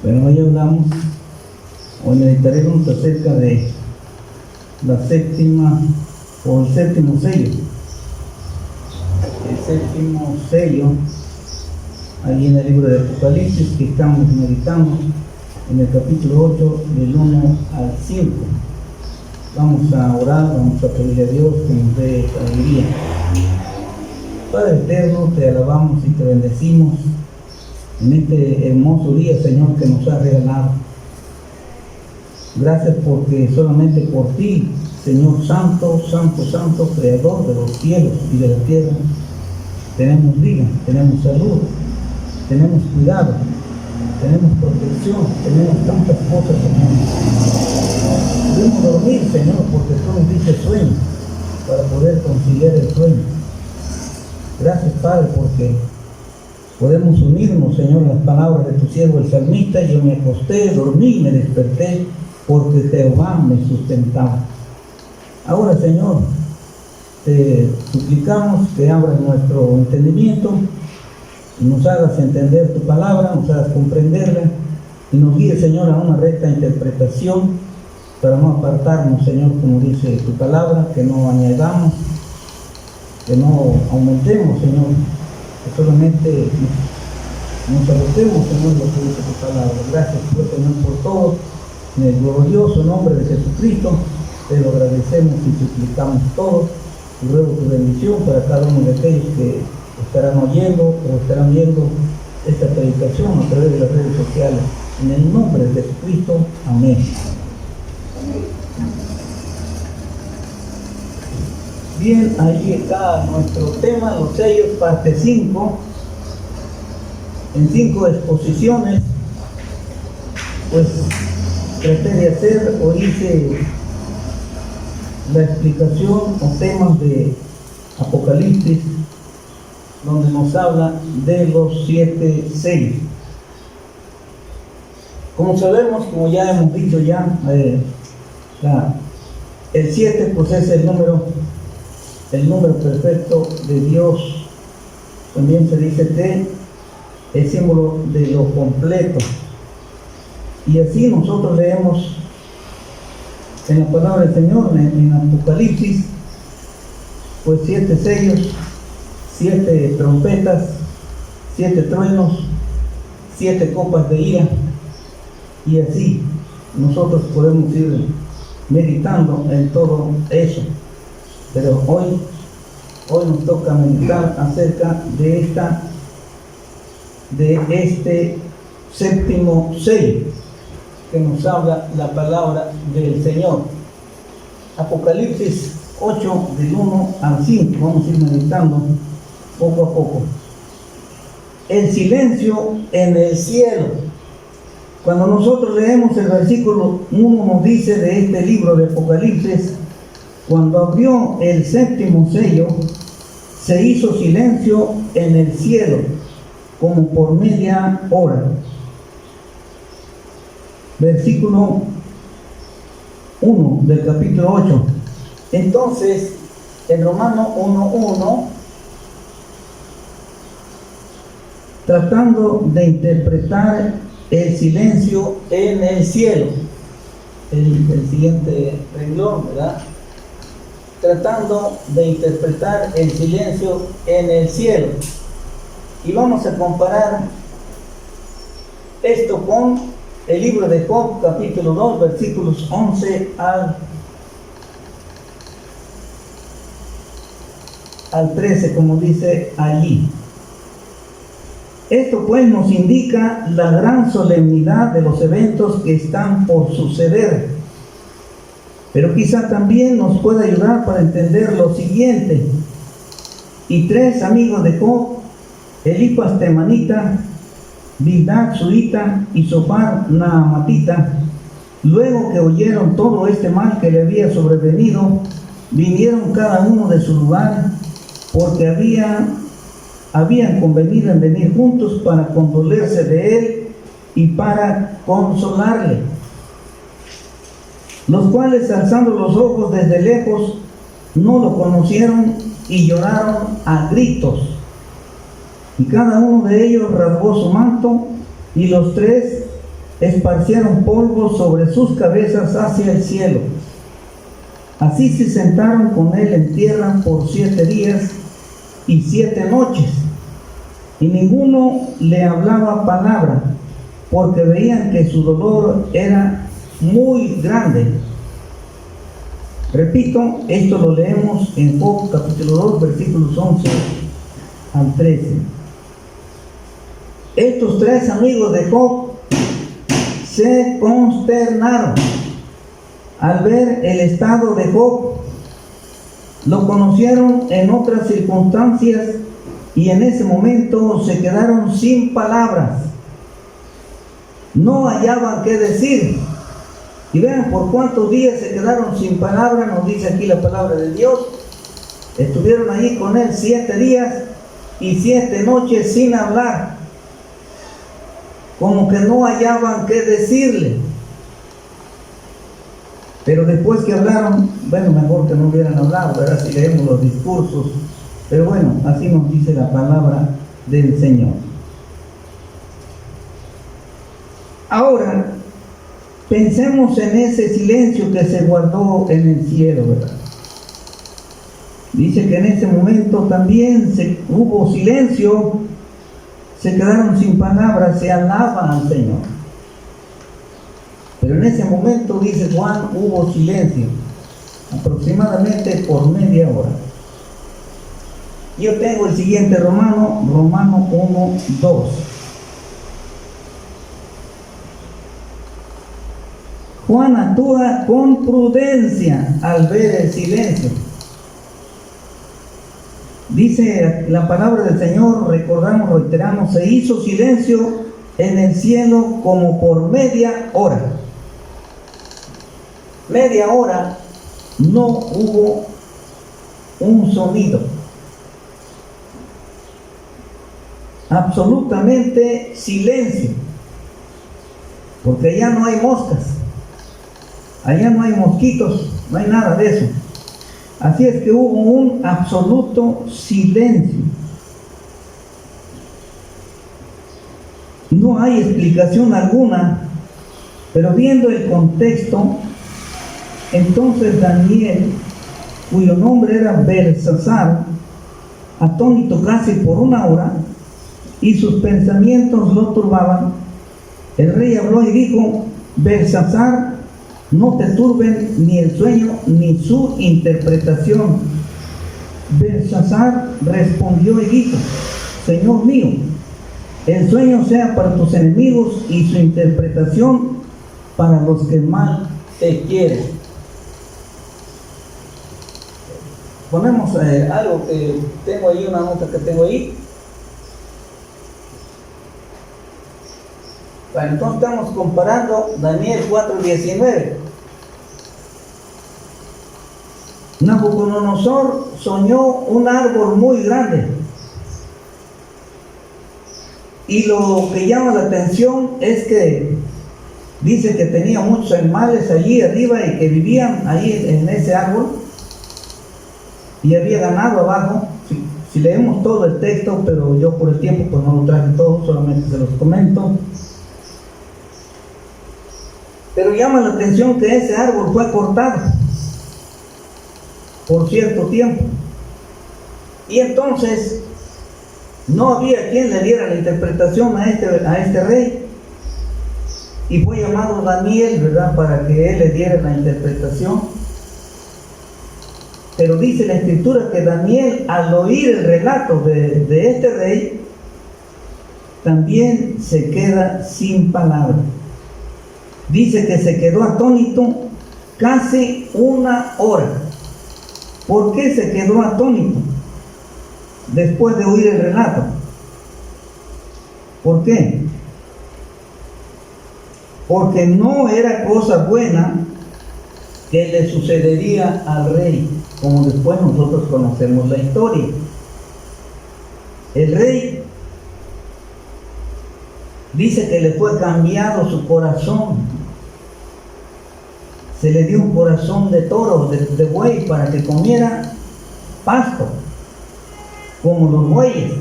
Bueno, hoy hablamos, hoy meditaremos acerca de la séptima o el séptimo sello. El séptimo sello, ahí en el libro de Apocalipsis, que estamos meditando en el capítulo 8, del 1 al 5. Vamos a orar, vamos a pedirle a Dios que nos dé sabiduría. Padre eterno, te alabamos y te bendecimos en este hermoso día, Señor, que nos has regalado. Gracias porque solamente por ti, Señor Santo, Santo, Santo, Creador de los cielos y de la tierra, tenemos vida, tenemos salud, tenemos cuidado, tenemos protección, tenemos tantas cosas, Señor. Podemos dormir, Señor, porque tú nos diste sueño para poder conciliar el sueño. Gracias, Padre, porque podemos unirnos, Señor, a las palabras de tu siervo el salmista. Yo me acosté, dormí, me desperté, porque Jehová me sustentaba. Ahora, Señor, te suplicamos que abras nuestro entendimiento y nos hagas entender tu palabra, nos hagas comprenderla y nos guíes, Señor, a una recta interpretación para no apartarnos, Señor, como dice tu palabra, que no añadamos, que no aumentemos, Señor, que solamente nos adoptemos, Señor, lo que dice tu palabra. Gracias, pues, Señor, por todo. En el glorioso nombre de Jesucristo te lo agradecemos y suplicamos todo. Y ruego tu bendición para cada uno de aquellos que estarán oyendo o estarán viendo esta predicación a través de las redes sociales. En el nombre de Jesucristo, amén. Bien, ahí está nuestro tema, los sellos, parte 5, en 5 exposiciones. Pues traté de hacer o hice la explicación o temas de Apocalipsis, donde nos habla de los 7 sellos. Como sabemos, como ya hemos dicho ya, el 7 pues es el número perfecto de Dios. También se dice T, el símbolo de lo completo. Y así nosotros leemos en la palabra del Señor, en Apocalipsis, pues 7 sellos, 7 trompetas, 7 truenos, 7 copas de ira, y así nosotros podemos ir meditando en todo eso. Pero hoy nos toca meditar acerca de este séptimo sello que nos habla la palabra del Señor. Apocalipsis 8, del 1 al 5, vamos a ir meditando poco a poco. El silencio en el cielo. Cuando nosotros leemos el versículo 1, nos dice de este libro de Apocalipsis: cuando abrió el séptimo sello, se hizo silencio en el cielo, como por media hora. Versículo 1 del capítulo 8. Entonces, en Romanos 1:1, tratando de interpretar el silencio en el cielo, el siguiente renglón, ¿verdad? Tratando de interpretar el silencio en el cielo. Y vamos a comparar esto con el libro de Job, capítulo 2, versículos 11 al 13, como dice allí. Esto pues nos indica la gran solemnidad de los eventos que están por suceder, pero quizá también nos pueda ayudar para entender lo siguiente. Y 3 amigos de Job, Elifaz temanita, Bildad suita y Zophar naamatita, luego que oyeron todo este mal que le había sobrevenido, vinieron cada uno de su lugar, porque habían convenido en venir juntos para condolerse de él y para consolarle. Los cuales, alzando los ojos desde lejos, no lo conocieron y lloraron a gritos. Y cada uno de ellos rasgó su manto, y los 3 esparcieron polvo sobre sus cabezas hacia el cielo. Así se sentaron con él en tierra por 7 días y 7 noches, y ninguno le hablaba palabra, porque veían que su dolor era muy grande. Repito, esto lo leemos en Job capítulo 2, versículos 11 al 13. Estos 3 amigos de Job se consternaron al ver el estado de Job. Lo conocieron en otras circunstancias y en ese momento se quedaron sin palabras. No hallaban qué decir. Y vean por cuántos días se quedaron sin palabras, nos dice aquí la palabra de Dios. Estuvieron allí con él 7 días y 7 noches sin hablar. Como que no hallaban qué decirle. Pero después que hablaron, bueno, mejor que no hubieran hablado, ¿verdad? Si leemos los discursos. Pero bueno, así nos dice la palabra del Señor. Ahora, pensemos en ese silencio que se guardó en el cielo, ¿verdad? Dice que en ese momento también hubo silencio, se quedaron sin palabras, se alaban al Señor. Pero en ese momento, dice Juan, hubo silencio, aproximadamente por media hora. Yo tengo el siguiente Romano 1, 2. Juan actúa con prudencia al ver el silencio. Dice la palabra del Señor, recordamos, reiteramos, se hizo silencio en el cielo como por media hora. Media hora no hubo un sonido. Absolutamente silencio. Porque allá no hay moscas. Allá no hay mosquitos, no hay nada de eso. Así es que hubo un absoluto silencio. No hay explicación alguna, pero viendo el contexto, entonces Daniel, cuyo nombre era Belsasar, atónito casi por 1 hora, y sus pensamientos lo turbaban, el rey habló y dijo: Belsasar, no te turben ni el sueño ni su interpretación. Belsasar respondió y dijo: Señor mío, el sueño sea para tus enemigos y su interpretación para los que mal te quieren. Ponemos algo que tengo ahí, una nota que tengo ahí. Bueno, entonces estamos comparando Daniel 4:19. Nabucodonosor soñó un árbol muy grande. Y lo que llama la atención es que dice que tenía muchos animales allí arriba y que vivían ahí en ese árbol. Y había ganado abajo. Si leemos todo el texto, pero yo por el tiempo pues no lo traje todo, solamente se los comento. Pero llama la atención que ese árbol fue cortado por cierto tiempo. Y entonces no había quien le diera la interpretación a este rey. Y fue llamado Daniel, ¿verdad?, para que él le diera la interpretación. Pero dice la escritura que Daniel, al oír el relato de este rey, también se queda sin palabras. Dice que se quedó atónito casi 1 hora. ¿Por qué se quedó atónito después de oír el relato? ¿Por qué? Porque no era cosa buena que le sucedería al rey, como después nosotros conocemos la historia. El rey dice que le fue cambiado su corazón. Se le dio un corazón de toro, de buey, para que comiera pasto, como los bueyes,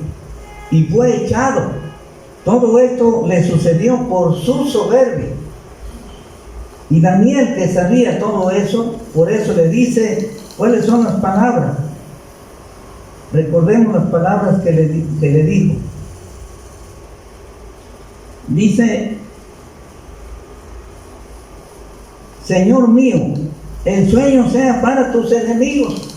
y fue echado Todo esto le sucedió por su soberbia. Y Daniel, que sabía todo eso, por eso le dice cuáles son las palabras. Recordemos las palabras que le dijo. Dice: Señor mío, el sueño sea para tus enemigos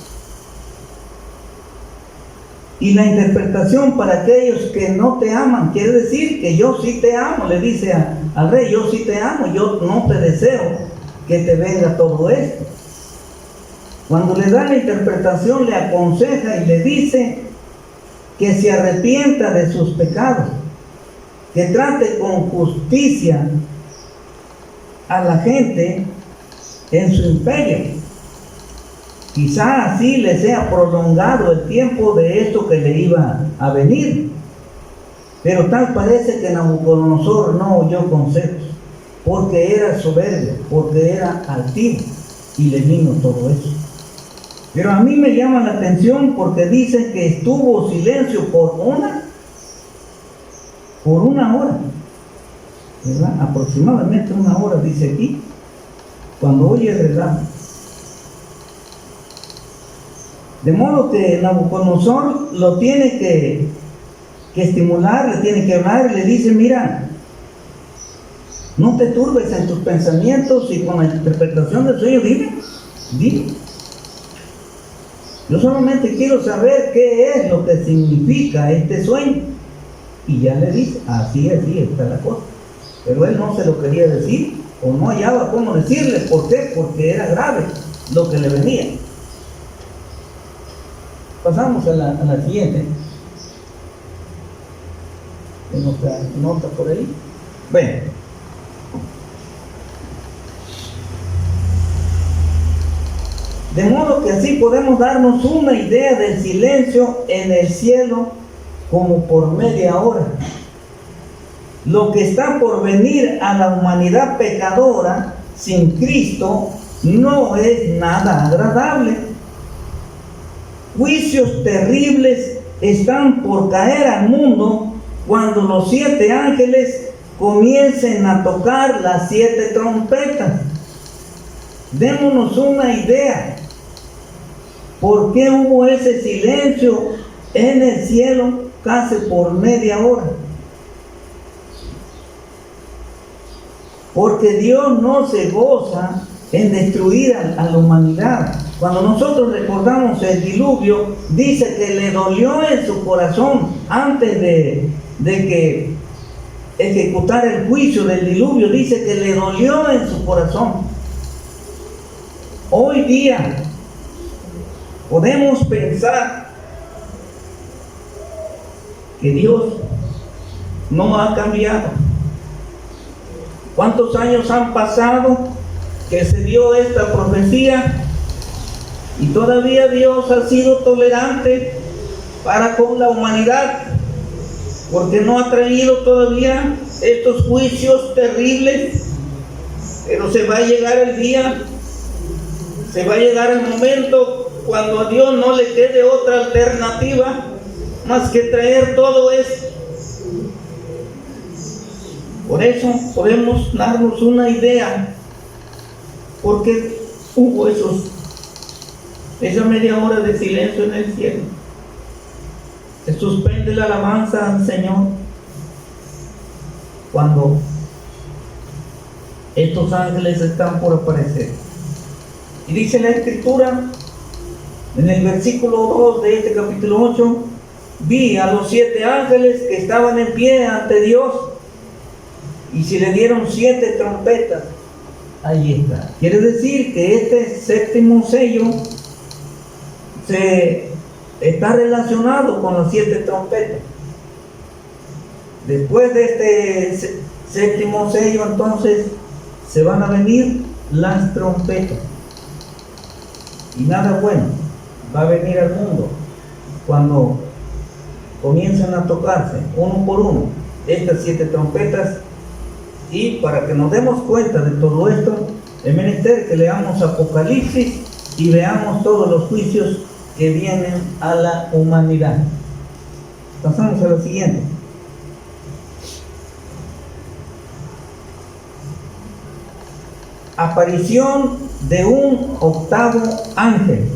y la interpretación para aquellos que no te aman. Quiere decir que yo sí te amo, le dice al rey, yo sí te amo, yo no te deseo que te venga todo esto. Cuando le da la interpretación, le aconseja y le dice que se arrepienta de sus pecados, que trate con justicia a la gente en su imperio. Quizá así le sea prolongado el tiempo de esto que le iba a venir. Pero tal parece que Nabucodonosor no oyó consejos, porque era soberbio, porque era altivo, y le vino todo eso. Pero a mí me llama la atención porque dice que estuvo silencio por una hora, ¿verdad? Aproximadamente una hora, dice aquí, cuando oye el relato. De modo que Nabucodonosor lo tiene que estimular, le tiene que hablar y le dice: mira, no te turbes en tus pensamientos y con la interpretación del sueño, dime. Yo solamente quiero saber qué es lo que significa este sueño. Y ya le dice: así está la cosa. Pero él no se lo quería decir, o no hallaba cómo decirle. ¿Por qué? Porque era grave lo que le venía. Pasamos a la siguiente. Tengo otra nota por ahí. Bueno. De modo que así podemos darnos una idea del silencio en el cielo como por media hora. Lo que está por venir a la humanidad pecadora sin Cristo no es nada agradable. Juicios terribles están por caer al mundo cuando los 7 ángeles comiencen a tocar las 7 trompetas. Démonos una idea. ¿Por qué hubo ese silencio en el cielo casi por media hora? Porque Dios no se goza en destruir a la humanidad. Cuando nosotros recordamos el diluvio, dice que le dolió en su corazón antes de que ejecutara el juicio del diluvio. Dice que le dolió en su corazón. Hoy día podemos pensar que Dios no ha cambiado. ¿Cuántos años han pasado que se dio esta profecía? Y todavía Dios ha sido tolerante para con la humanidad, porque no ha traído todavía estos juicios terribles. Pero se va a llegar el día, se va a llegar el momento cuando a Dios no le quede otra alternativa más que traer todo esto. Por eso podemos darnos una idea, porque hubo esa media hora de silencio en el cielo. Se suspende la alabanza al Señor cuando estos ángeles están por aparecer. Y dice la Escritura en el versículo 2 de este capítulo 8: vi a los 7 ángeles que estaban en pie ante Dios, y se le dieron 7 trompetas. Ahí está. Quiere decir que este 7º sello está relacionado con las 7 trompetas. Después de este 7º sello, entonces se van a venir las trompetas. Y nada bueno va a venir al mundo cuando comiencen a tocarse uno por uno estas 7 trompetas. Y para que nos demos cuenta de todo esto, es menester que leamos Apocalipsis y veamos todos los juicios que vienen a la humanidad. Pasamos a lo siguiente. aparición de un octavo ángel.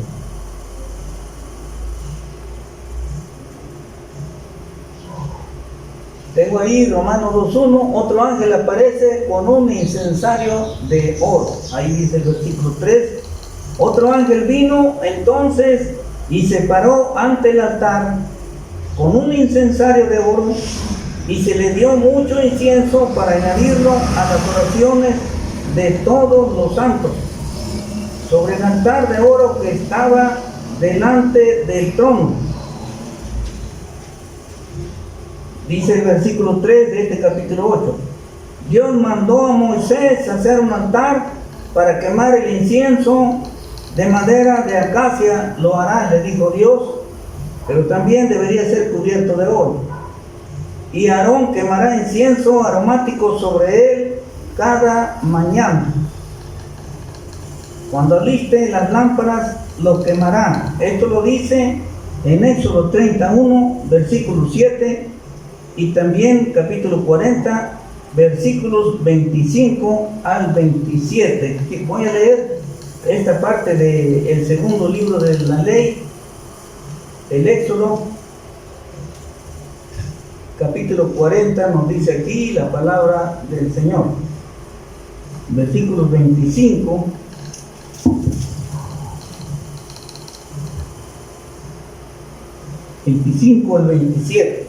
Tengo ahí Romanos 2.1, otro ángel aparece con un incensario de oro. Ahí dice el versículo 3. Otro ángel vino entonces y se paró ante el altar con un incensario de oro, y se le dio mucho incienso para añadirlo a las oraciones de todos los santos, sobre el altar de oro que estaba delante del trono. Dice el versículo 3 de este capítulo 8. Dios mandó a Moisés hacer un altar para quemar el incienso de madera de acacia. Lo hará, le dijo Dios, pero también debería ser cubierto de oro. Y Aarón quemará incienso aromático sobre él cada mañana. Cuando aliste las lámparas, lo quemará. Esto lo dice en Éxodo 31, versículo 7, y también capítulo 40, versículos 25 al 27. Voy a leer esta parte del segundo libro de la ley, el Éxodo, capítulo 40, nos dice aquí la palabra del Señor. Versículos 25 al 27.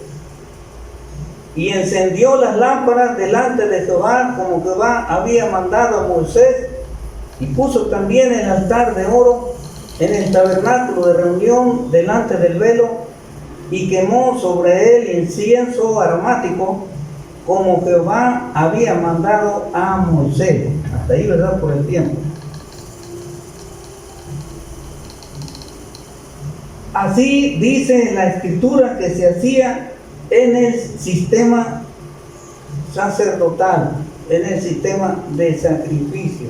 Y encendió las lámparas delante de Jehová, como Jehová había mandado a Moisés, y puso también el altar de oro en el tabernáculo de reunión delante del velo, y quemó sobre él incienso aromático, como Jehová había mandado a Moisés. Hasta ahí, ¿verdad? Por el tiempo. Así dice la escritura que se hacía en el sistema sacerdotal, en el sistema de sacrificio.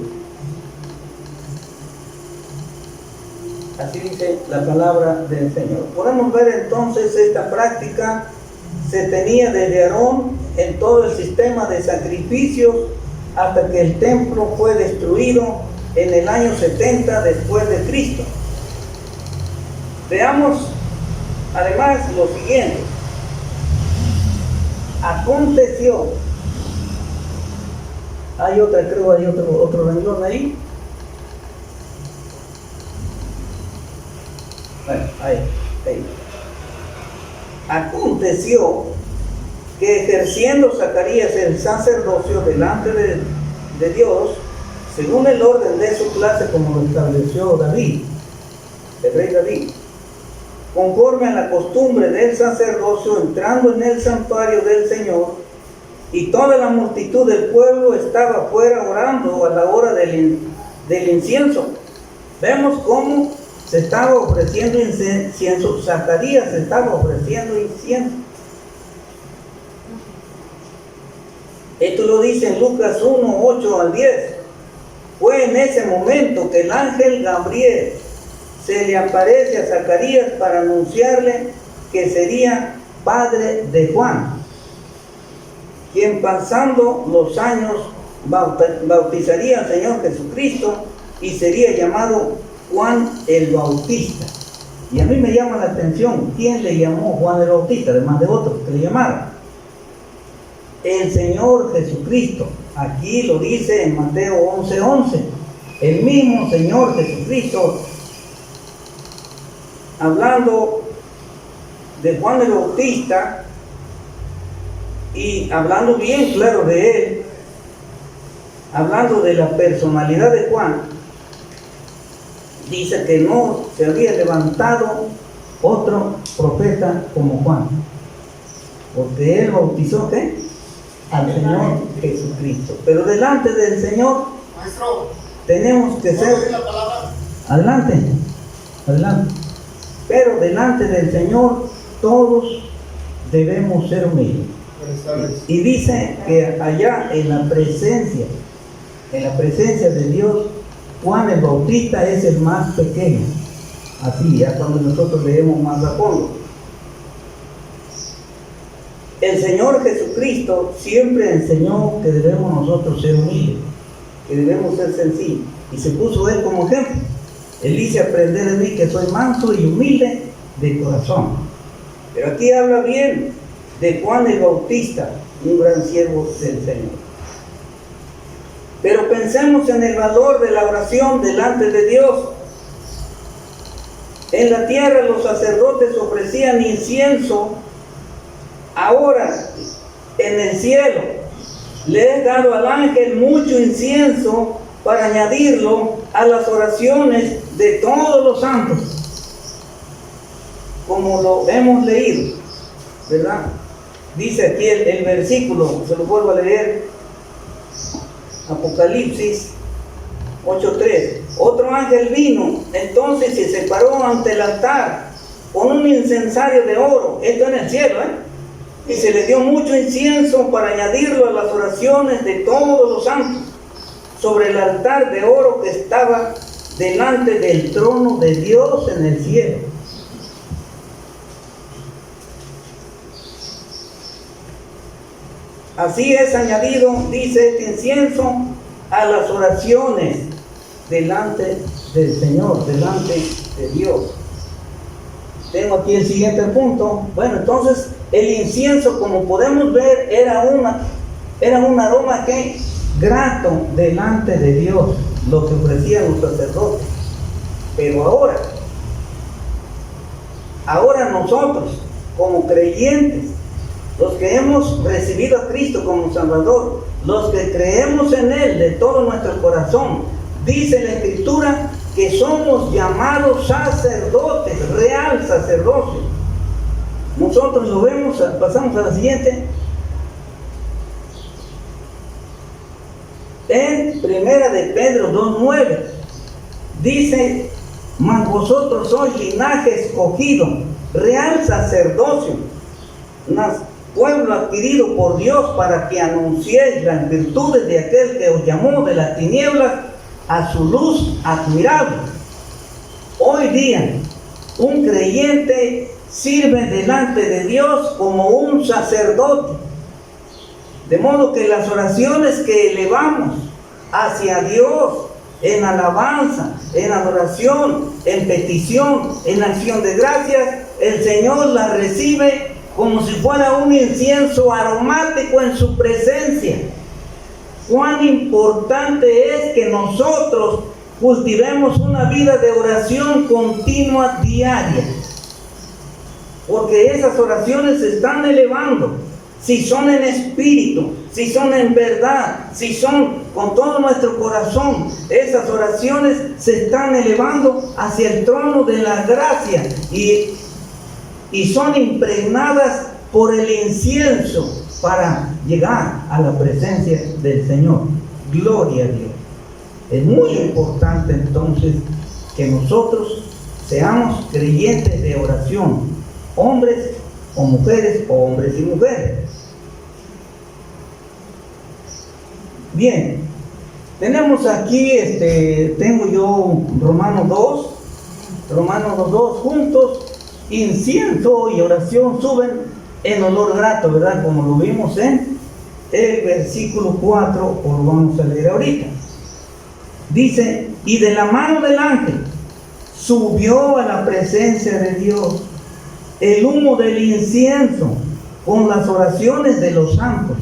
Así dice la palabra del Señor. Podemos ver entonces esta práctica se tenía desde Aarón en todo el sistema de sacrificios hasta que el templo fue destruido en el año 70 después de Cristo. Veamos además lo siguiente. Aconteció, hay otro renglón ahí. Bueno, ahí. Aconteció que ejerciendo Zacarías el sacerdocio delante de Dios, según el orden de su clase, como lo estableció David, el rey David, conforme a la costumbre del sacerdocio, entrando en el santuario del Señor, y toda la multitud del pueblo estaba afuera orando a la hora del incienso. Vemos cómo se estaba ofreciendo incienso. Zacarías se estaba ofreciendo incienso. Esto lo dice en Lucas 1, 8 al 10. Fue en ese momento que el ángel Gabriel se le aparece a Zacarías para anunciarle que sería padre de Juan, quien pasando los años bautizaría al Señor Jesucristo y sería llamado Juan el Bautista. Y a mí me llama la atención, ¿quién le llamó Juan el Bautista? Además de otros que le llamaron. El Señor Jesucristo. Aquí lo dice en Mateo 11:11. El mismo Señor Jesucristo, hablando de Juan el Bautista y hablando bien claro de él, hablando de la personalidad de Juan, dice que no se había levantado otro profeta como Juan, porque él bautizó ¿qué? Al Señor Jesucristo. Pero delante del Señor, maestro, tenemos que ser adelante. Pero delante del Señor todos debemos ser humildes. Y dice que allá en la presencia de Dios, Juan el Bautista es el más pequeño. Así, ya cuando nosotros leemos más a fondo. El Señor Jesucristo siempre enseñó que debemos nosotros ser humildes. que debemos ser sencillos. Y se puso él como ejemplo. Él dice: aprended de mí que soy manso y humilde de corazón. Pero aquí habla bien de Juan el Bautista, un gran siervo del Señor. Pero pensemos en el valor de la oración delante de Dios. En la tierra los sacerdotes ofrecían incienso. Ahora, en el cielo, le he dado al ángel mucho incienso para añadirlo a las oraciones de todos los santos, como lo hemos leído, ¿verdad? Dice aquí el versículo, se lo vuelvo a leer, Apocalipsis 8:3. Otro ángel vino entonces y se paró ante el altar con un incensario de oro, esto en el cielo, y se le dio mucho incienso para añadirlo a las oraciones de todos los santos, sobre el altar de oro que estaba delante del trono de Dios en el cielo. Así es añadido, dice, este incienso a las oraciones delante del Señor, delante de Dios. Tengo aquí el siguiente punto. Bueno, entonces el incienso, como podemos ver, era un aroma que grato delante de Dios, lo que ofrecían los sacerdotes. Pero ahora nosotros, como creyentes, los que hemos recibido a Cristo como Salvador, los que creemos en Él de todo nuestro corazón, dice la Escritura que somos llamados sacerdotes, real sacerdocio. Nosotros lo vemos, pasamos a la siguiente. En Primera de Pedro 2:9 dice: mas vosotros sois linaje escogido, real sacerdocio, pueblo adquirido por Dios, para que anunciéis las virtudes de aquel que os llamó de las tinieblas a su luz admirable. Hoy día un creyente sirve delante de Dios como un sacerdote, de modo que las oraciones que elevamos hacia Dios en alabanza, en adoración, en petición, en acción de gracias, el Señor las recibe como si fuera un incienso aromático en su presencia. Cuán importante es que nosotros cultivemos una vida de oración continua, diaria, porque esas oraciones se están elevando, si son en espíritu, si son en verdad, si son con todo nuestro corazón. Esas oraciones se están elevando hacia el trono de la gracia y son impregnadas por el incienso para llegar a la presencia del Señor. Gloria a Dios. Es muy importante entonces que nosotros seamos creyentes de oración, hombres o mujeres, o hombres y mujeres. Bien, tenemos aquí, tengo yo Romanos 2, juntos. Incienso y oración suben en olor grato, ¿verdad? Como lo vimos en el versículo 4, o lo vamos a leer ahorita. Dice: y de la mano del ángel subió a la presencia de Dios el humo del incienso con las oraciones de los santos.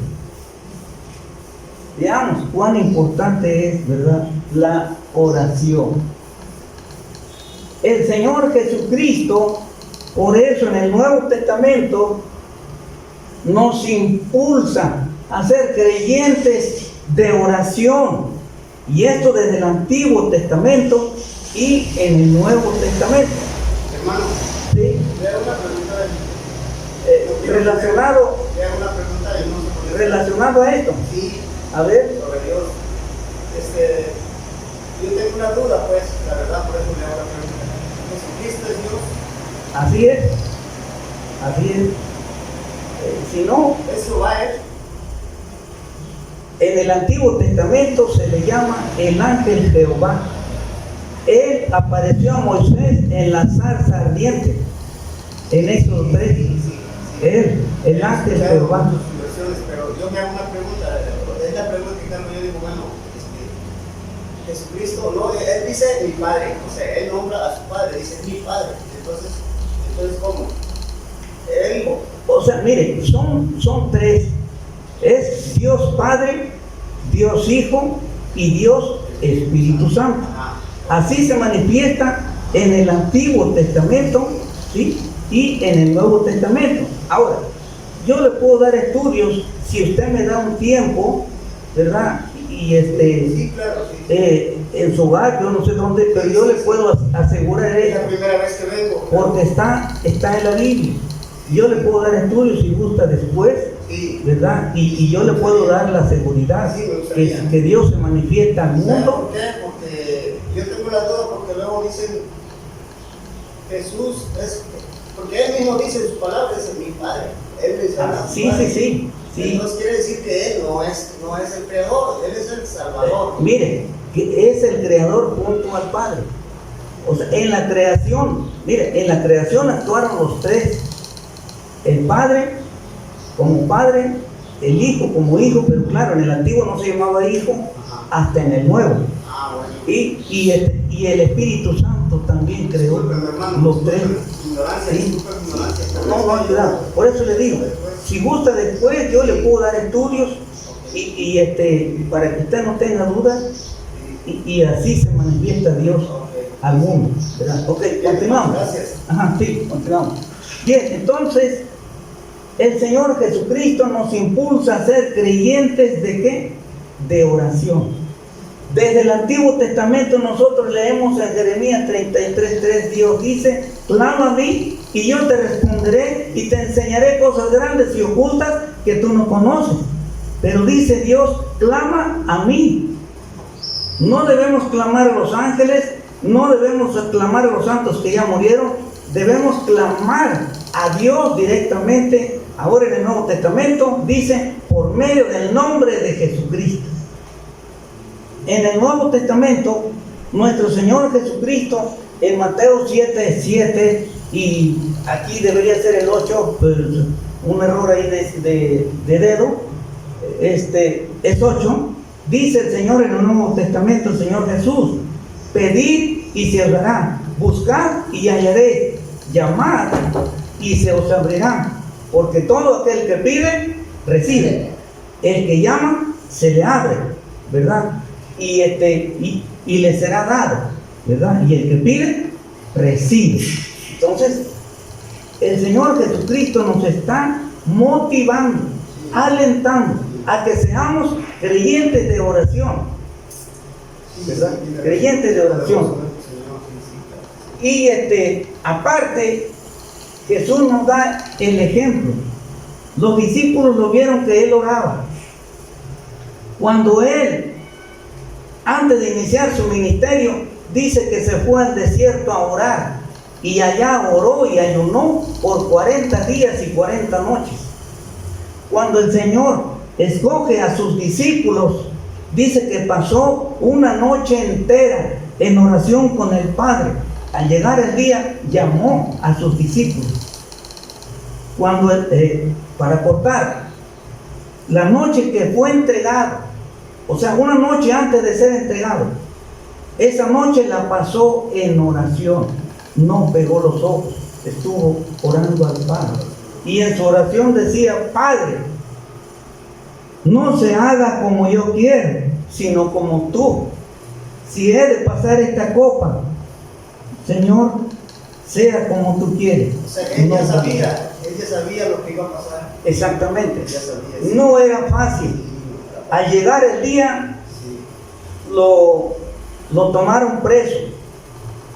Veamos cuán importante es, ¿verdad?, la oración. El Señor Jesucristo, por eso en el Nuevo Testamento, nos impulsa a ser creyentes de oración. Y esto desde el Antiguo Testamento y en el Nuevo Testamento. Hermano, ¿sí? le hago una pregunta relacionado a esto. Sí. A ver. Sobre Dios. Yo tengo una duda, pues, la verdad, por eso le hago la pregunta. ¿Jesucristo es Dios? Así es. Si no, Eso va a él. en el Antiguo Testamento se le llama el ángel Jehová. Él apareció a Moisés en la zarza ardiente, en Éxodo 3. Él, el ángel Jehová. Pero yo me hago una pregunta, es la pregunta que yo digo, bueno, Jesucristo, no, él dice mi padre, o sea, él nombra a su padre, dice mi padre. Entonces ¿cómo? Él, o sea, mire, son tres. Es Dios Padre, Dios Hijo y Dios Espíritu Santo. Así se manifiesta en el Antiguo Testamento, ¿sí? Y en el Nuevo Testamento. Ahora, yo le puedo dar estudios si usted me da un tiempo, ¿verdad? Y sí, claro, sí. En su hogar, yo no sé dónde, pero yo le puedo asegurar Es eso. la primera vez que vengo. Porque está en la Biblia. Yo le puedo dar estudios si gusta después, sí, ¿verdad? Y yo le puedo dar la seguridad sí, que Dios se manifiesta al mundo. ¿Por qué? Porque yo tengo la duda, porque luego dicen Jesús es, porque él mismo dice en sus palabras, es mi padre. Él menciona a su padre. Sí. Entonces quiere decir que él no es el creador, él es el salvador. Mire, que es el creador junto al Padre. O sea, en la creación, mire, en la creación actuaron los tres. El Padre como Padre, el Hijo como Hijo, pero claro, en el Antiguo no se llamaba Hijo, hasta en el Nuevo. Bueno. Y el Espíritu Santo también creó los tres. ¿Sí? No, cuidado. Por eso le digo, si gusta después, yo le puedo dar estudios para que usted no tenga dudas, y así se manifiesta Dios al mundo, ¿verdad? Ok, continuamos. Gracias. Ajá, sí, continuamos. Bien, entonces, el Señor Jesucristo nos impulsa a ser creyentes ¿de qué? De oración. Desde el Antiguo Testamento nosotros leemos en Jeremías 33:3, Dios dice, clama a mí y yo te responderé y te enseñaré cosas grandes y ocultas que tú no conoces. Pero dice Dios, clama a mí. No debemos clamar a los ángeles, no debemos clamar a los santos que ya murieron, debemos clamar a Dios directamente. Ahora en el Nuevo Testamento dice, por medio del nombre de Jesucristo. En el Nuevo Testamento, nuestro Señor Jesucristo, en Mateo 7:7, y aquí debería ser el 8, pues, un error ahí de dedo, es 8, dice el Señor en el Nuevo Testamento, el Señor Jesús, pedid y se os dará, buscad y hallaré, llamad y se os abrirá, porque todo aquel que pide, recibe, el que llama, se le abre, ¿verdad? Y le será dado, ¿verdad? Y el que pide, recibe. Entonces, el Señor Jesucristo nos está motivando, alentando a que seamos creyentes de oración, ¿verdad? Creyentes de oración. Y aparte, Jesús nos da el ejemplo. Los discípulos lo vieron que Él oraba. Cuando Él, antes de iniciar su ministerio, dice que se fue al desierto a orar, y allá oró y ayunó por 40 días y 40 noches. Cuando el Señor escoge a sus discípulos, dice que pasó una noche entera en oración con el Padre. Al llegar el día, llamó a sus discípulos. Cuando para cortar, la noche que fue entregado, o sea, una noche antes de ser entregado, esa noche la pasó en oración, no pegó los ojos, estuvo orando al Padre. Y en su oración decía, Padre, no se haga como yo quiero, sino como tú. Si he de pasar esta copa, Señor, sea como tú quieres. O sea, ella sabía lo que iba a pasar. Exactamente. Ella sabía, sí. No era fácil. Al llegar el día, lo tomaron preso.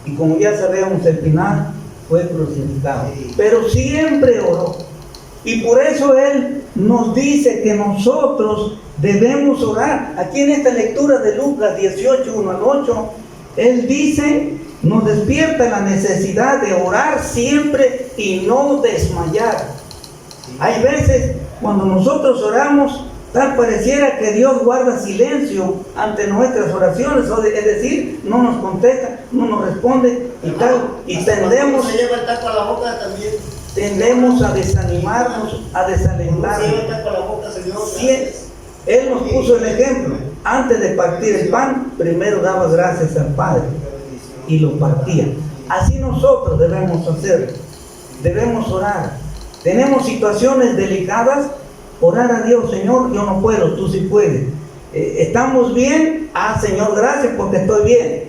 Y como ya sabemos, el final fue crucificado. Pero siempre oró. Y por eso Él nos dice que nosotros debemos orar. Aquí en esta lectura de Lucas 18:1-8, Él dice, nos despierta la necesidad de orar siempre y no desmayar. Hay veces cuando nosotros oramos, tal pareciera que Dios guarda silencio ante nuestras oraciones, es decir, no nos contesta, no nos responde y tal, y tendemos, se lleva el taco a la boca también. Tendemos a desanimarnos, a desalentarnos. Se lleva el taco a la boca, Señor. Sí, Él nos puso el ejemplo. antes de partir el pan, primero daba gracias al Padre y lo partía. Así nosotros debemos hacer, debemos orar. Tenemos situaciones delicadas, orar a Dios, Señor, yo no puedo, tú sí puedes. ¿Estamos bien? Señor, gracias porque estoy bien.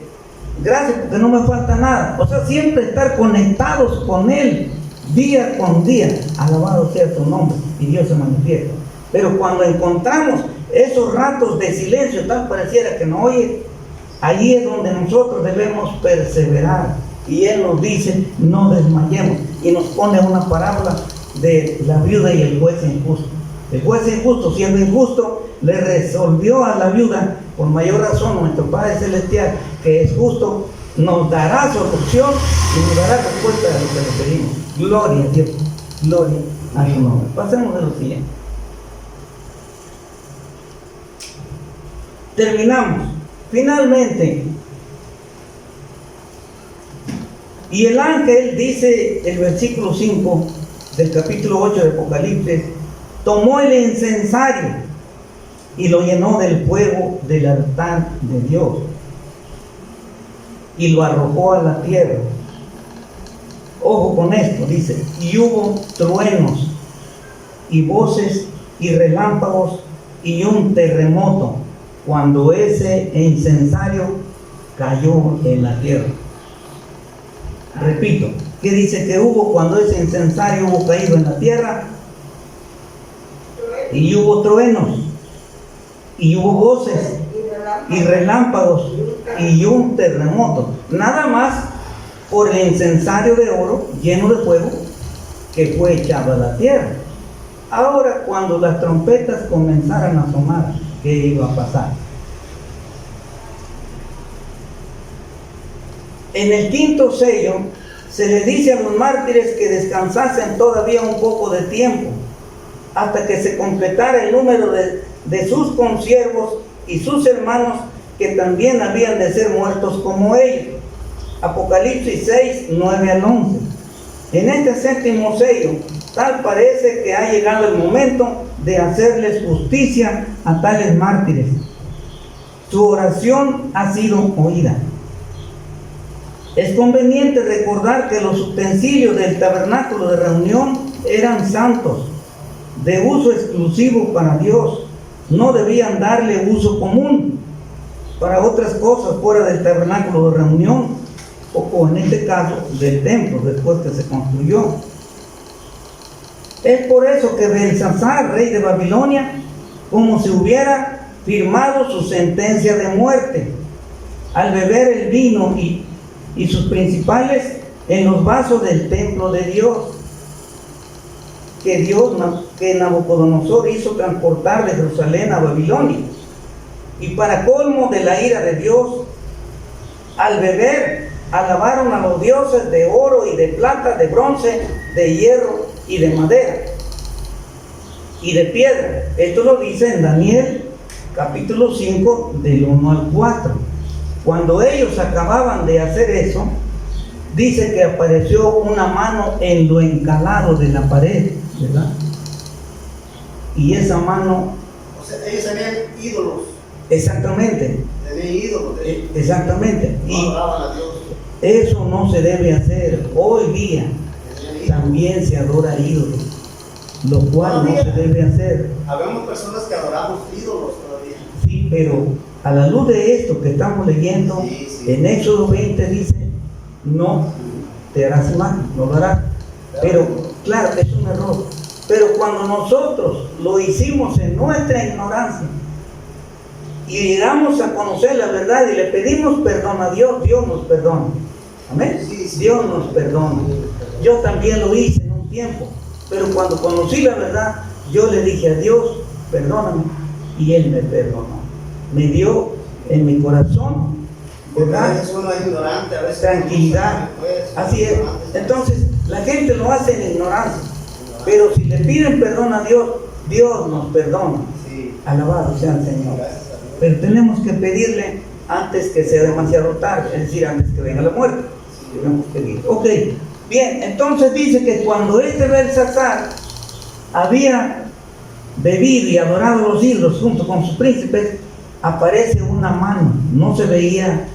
Gracias porque no me falta nada. O sea, siempre estar conectados con Él, día con día. Alabado sea su nombre y Dios se manifiesta. Pero cuando encontramos esos ratos de silencio, tal pareciera que no oye, allí es donde nosotros debemos perseverar. Y Él nos dice, no desmayemos. Y nos pone una parábola de la viuda y el juez injusto. El juez injusto, siendo injusto, le resolvió a la viuda, por mayor razón nuestro Padre Celestial, que es justo, nos dará solución y nos dará respuesta a lo que le pedimos. Gloria a Dios, gloria a su nombre. Pasemos a lo siguiente. Terminamos. Finalmente, y el ángel, dice el versículo 5 del capítulo 8 de Apocalipsis, tomó el incensario y lo llenó del fuego del altar de Dios y lo arrojó a la tierra. Ojo con esto, dice, y hubo truenos y voces y relámpagos y un terremoto cuando ese incensario cayó en la tierra. Repito, ¿qué dice que hubo cuando ese incensario hubo caído en la tierra? Y hubo truenos, y hubo voces, y relámpagos, y un terremoto. Nada más por el incensario de oro lleno de fuego que fue echado a la tierra. Ahora, cuando las trompetas comenzaran a sonar, ¿qué iba a pasar? En el quinto sello se le dice a los mártires que descansasen todavía un poco de tiempo hasta que se completara el número de sus consiervos y sus hermanos que también habían de ser muertos como ellos. Apocalipsis 6, 9 al 11. En este séptimo sello, tal parece que ha llegado el momento de hacerles justicia a tales mártires. Su oración ha sido oída. Es conveniente recordar que los utensilios del tabernáculo de reunión eran santos, de uso exclusivo para Dios. No debían darle uso común para otras cosas fuera del tabernáculo de reunión, o en este caso del templo, después que se construyó. Es por eso que Belsasar, rey de Babilonia, como si hubiera firmado su sentencia de muerte, al beber el vino y sus principales en los vasos del templo de Dios, que Nabucodonosor hizo transportar de Jerusalén a Babilonia. Y para colmo de la ira de Dios, al beber, alabaron a los dioses de oro y de plata, de bronce, de hierro y de madera y de piedra. Esto lo dice en Daniel capítulo 5 del 1 al 4. Cuando ellos acababan de hacer eso, dice que apareció una mano en lo encalado de la pared, ¿verdad? Y esa mano... O sea, ellos tenían ídolos. Exactamente. Tenían ídolos. Exactamente. No Y adoraban a Dios. eso no se debe hacer. Hoy día también se adora ídolos, lo cual no se debe hacer. Habemos personas que adoramos ídolos todavía. Sí, pero a la luz de esto que estamos leyendo, en Éxodo 20 dice, no te harás mal, no lo harás. Pero claro, es un error. Pero cuando nosotros lo hicimos en nuestra ignorancia y llegamos a conocer la verdad y le pedimos perdón a Dios, Dios nos perdona. Amén. Dios nos perdona. Yo también lo hice en un tiempo, pero cuando conocí la verdad, yo le dije a Dios, perdóname, y Él me perdonó. Me dio en mi corazón, ¿verdad? A veces uno es ignorante, a veces tranquilidad. Así es. Entonces, la gente lo hace en ignorancia. Pero si le piden perdón a Dios, Dios nos perdona. Sí. Alabado sea el Señor. Pero tenemos que pedirle antes que sea demasiado tarde, es decir, antes que venga la muerte. Debemos pedir. Ok, bien, entonces dice que cuando este Belsasar había bebido y adorado a los ídolos junto con sus príncipes, aparece una mano, no se veía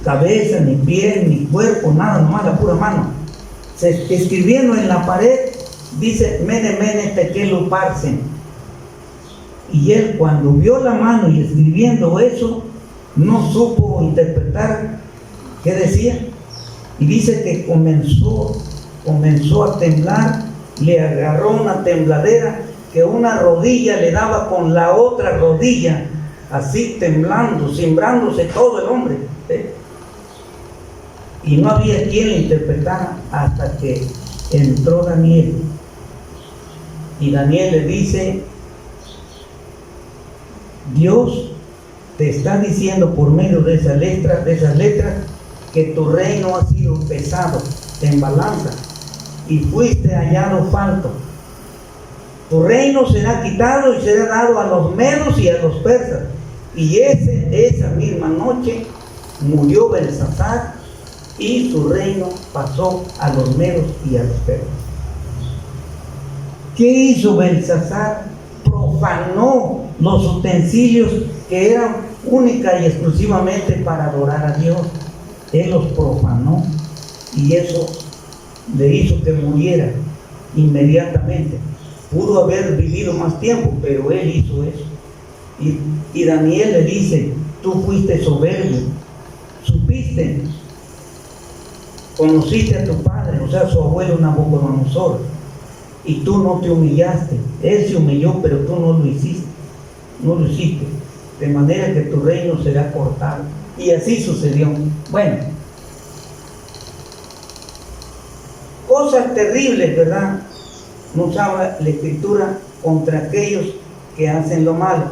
cabeza, ni pie, ni cuerpo, nada, nomás la pura mano. Escribiendo en la pared, dice, Mene, Mene, Tekel, Upharsin. Y él cuando vio la mano y escribiendo eso, no supo interpretar qué decía. Y dice que comenzó a temblar, le agarró una tembladera, que una rodilla le daba con la otra rodilla, así temblando, cimbrándose todo el hombre. Y no había quien le interpretara hasta que entró Daniel. Y Daniel le dice, Dios te está diciendo por medio de esas letras que tu reino ha sido pesado en balanza y fuiste hallado falto. Tu reino será quitado y será dado a los medos y a los persas. Y esa misma noche murió Belsasar y su reino pasó a los medos y a los persas. ¿Qué hizo Belsasar? Profanó los utensilios que eran única y exclusivamente para adorar a Dios. Él los profanó y eso le hizo que muriera inmediatamente. Pudo haber vivido más tiempo, pero él hizo eso. Y Daniel le dice, tú fuiste soberbio, supiste, conociste a tu padre, o sea, su abuelo Nabucodonosor, y tú no te humillaste. Él se humilló, pero tú no lo hiciste. No lo hiciste. De manera que tu reino será cortado. Y así sucedió. Bueno, cosas terribles, ¿verdad? Nos habla la Escritura contra aquellos que hacen lo malo.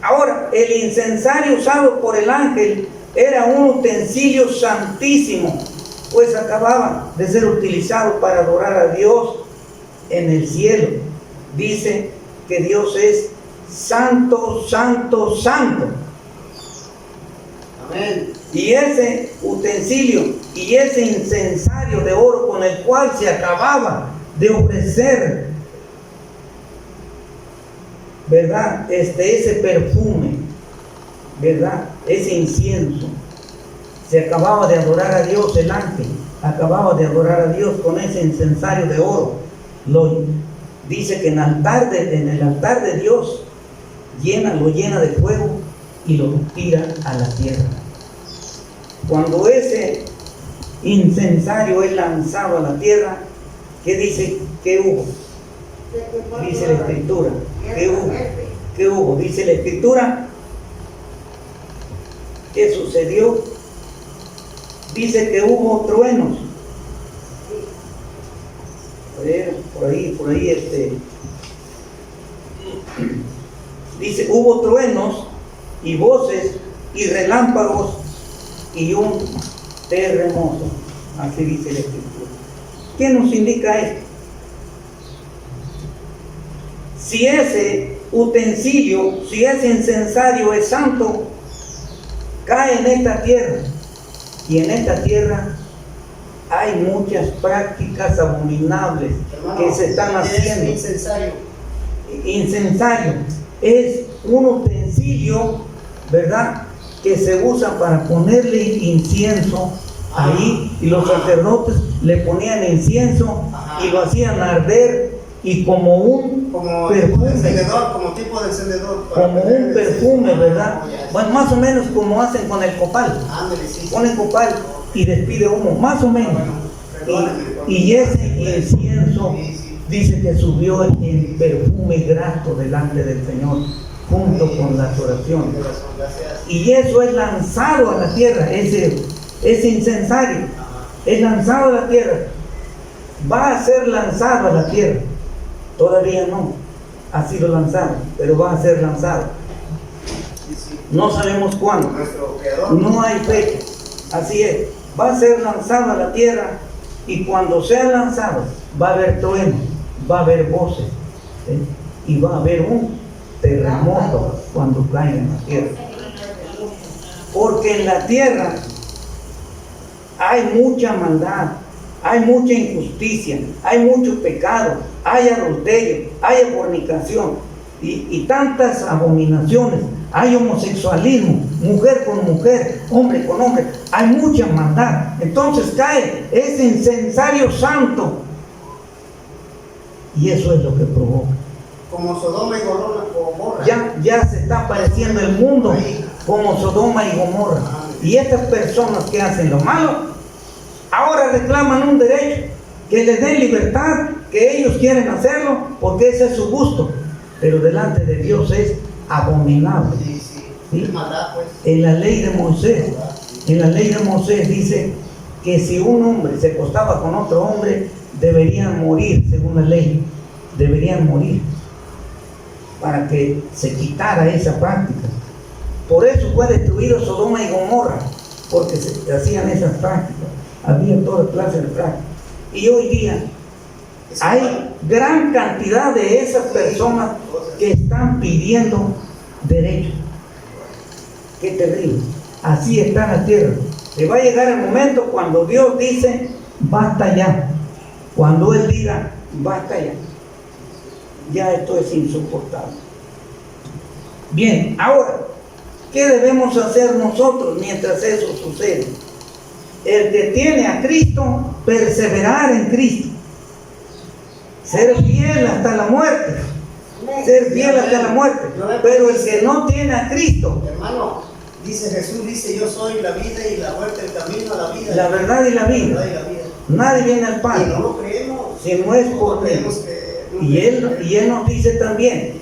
Ahora, el incensario usado por el ángel era un utensilio santísimo, pues acababa de ser utilizado para adorar a Dios en el cielo. Dice que Dios es santo, santo, santo. Amén. Y ese utensilio y ese incensario de oro con el cual se acababa de ofrecer, ¿verdad? Ese perfume, ¿verdad? Ese incienso. Se acababa de adorar a Dios, el ángel acababa de adorar a Dios con ese incensario de oro. Dice que en el altar de Dios lo llena de fuego y lo tira a la tierra. Cuando ese incensario es lanzado a la tierra, ¿qué dice? ¿Qué hubo? Dice la Escritura. ¿Qué hubo? ¿Qué hubo? Dice la Escritura. ¿Qué sucedió? Dice que hubo truenos. Por ahí, dice, hubo truenos y voces y relámpagos y un terremoto. Así dice la Escritura. ¿Qué nos indica esto? Si ese utensilio, si ese incensario es santo, cae en esta tierra. Y en esta tierra hay muchas prácticas abominables, hermano, que se están haciendo. ¿Qué es incensario? Incensario es un utensilio, ¿verdad?, que se usa para ponerle incienso ahí, y los sacerdotes le ponían incienso y lo hacían arder, y como un perfume, como tipo de encendedor, como un perfume, ¿verdad? Bueno, más o menos como hacen con el copal. Ponen copal y despide humo, más o menos. Y ese incienso dice que subió en perfume grato delante del Señor, junto con las oraciones. Y eso es lanzado a la tierra, ese incensario es lanzado a la tierra. Va a ser lanzado a la tierra. Todavía no ha sido lanzado, pero va a ser lanzado. No sabemos cuándo. No hay fecha. Así es. Va a ser lanzado a la tierra, y cuando sea lanzado va a haber truenos, va a haber voces, y va a haber un terremoto cuando caiga en la tierra. Porque en la tierra hay mucha maldad, hay mucha injusticia, hay mucho pecado, hay adulterio, hay fornicación. y tantas abominaciones. Hay homosexualismo, mujer con mujer, hombre con hombre. Hay mucha maldad. Entonces cae ese incensario santo. Y eso es lo que provoca. Como Sodoma y Gomorra. Ya se está apareciendo el mundo como Sodoma y Gomorra. Y estas personas que hacen lo malo, ahora reclaman un derecho, que les den libertad, que ellos quieren hacerlo, porque ese es su gusto. Pero delante de Dios es abominable. ¿Sí? Maldad, pues. En la ley de Moisés dice que si un hombre se acostaba con otro hombre, deberían morir, según la ley. Deberían morir para que se quitara esa práctica. Por eso fue destruido Sodoma y Gomorra, porque se hacían esas prácticas. Había toda clase de prácticas. Y hoy día hay gran cantidad de esas personas que están pidiendo derechos. Qué terrible. Así está la tierra. Se va a llegar el momento cuando Dios dice, basta ya. Cuando Él diga, basta ya. Ya esto es insoportable. Bien, ahora, ¿qué debemos hacer nosotros mientras eso sucede? El que tiene a Cristo, perseverar en Cristo. Ser fiel hasta la muerte. Ser fiel hasta la muerte. Pero el que no tiene a Cristo, hermano, dice Jesús, dice, yo soy la vida y la muerte, el camino a la vida. La verdad y la vida. Nadie viene al Padre. Y no lo creemos. Si no es por Él. Y él nos dice también,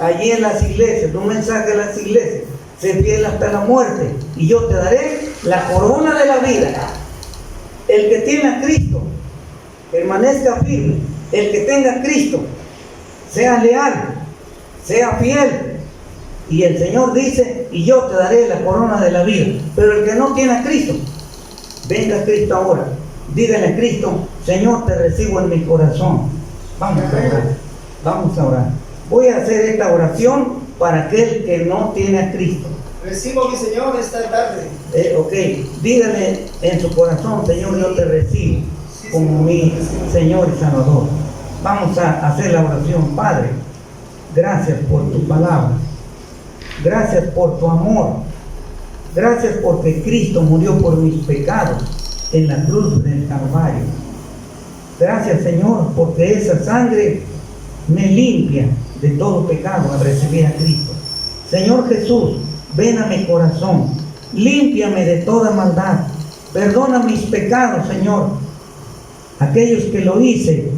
allí en las iglesias, un mensaje a las iglesias, sé fiel hasta la muerte y yo te daré la corona de la vida. El que tiene a Cristo, permanezca firme. El que tenga a Cristo, sea leal, sea fiel. Y el Señor dice, y yo te daré la corona de la vida. Pero el que no tiene a Cristo, venga a Cristo ahora. Dígale a Cristo, Señor, te recibo en mi corazón. Vamos a orar. Vamos a orar. Voy a hacer esta oración para aquel que no tiene a Cristo. Recibo a mi Señor esta tarde. Ok, dígale en su corazón, Señor, yo te recibo como mi Señor y Salvador. Vamos a hacer la oración. Padre, gracias por tu palabra. Gracias por tu amor. Gracias porque Cristo murió por mis pecados en la cruz del Calvario. Gracias, Señor, porque esa sangre me limpia de todo pecado al recibir a Cristo. Señor Jesús, ven a mi corazón, límpiame de toda maldad, perdona mis pecados, Señor, aquellos que lo hice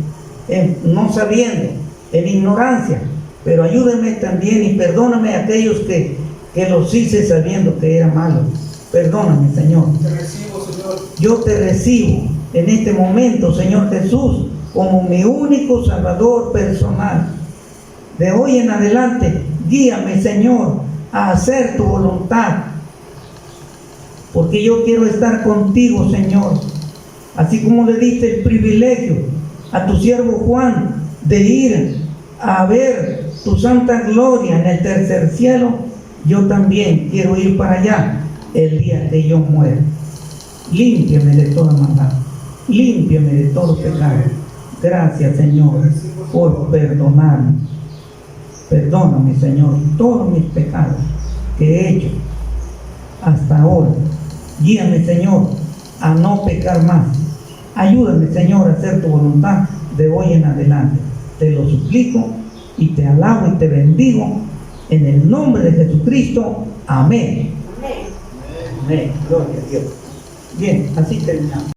no sabiendo, en ignorancia, pero ayúdame también y perdóname a aquellos que los hice sabiendo que era malo. Perdóname, Señor. Te recibo, Señor. Yo te recibo en este momento, Señor Jesús, como mi único Salvador personal. De hoy en adelante, guíame, Señor, a hacer tu voluntad, porque yo quiero estar contigo, Señor. Así como le diste el privilegio a tu siervo Juan de ir a ver tu santa gloria en el tercer cielo, yo también quiero ir para allá el día que yo muera. Límpiame de toda maldad, límpiame de todo pecado. Gracias, Señor, por perdonarme. Perdóname, Señor, todos mis pecados que he hecho hasta ahora. Guíame, Señor, a no pecar más. Ayúdame, Señor, a hacer tu voluntad de hoy en adelante. Te lo suplico y te alabo y te bendigo en el nombre de Jesucristo. Amén. Amén. Amén. Gloria a Dios. Bien, así terminamos.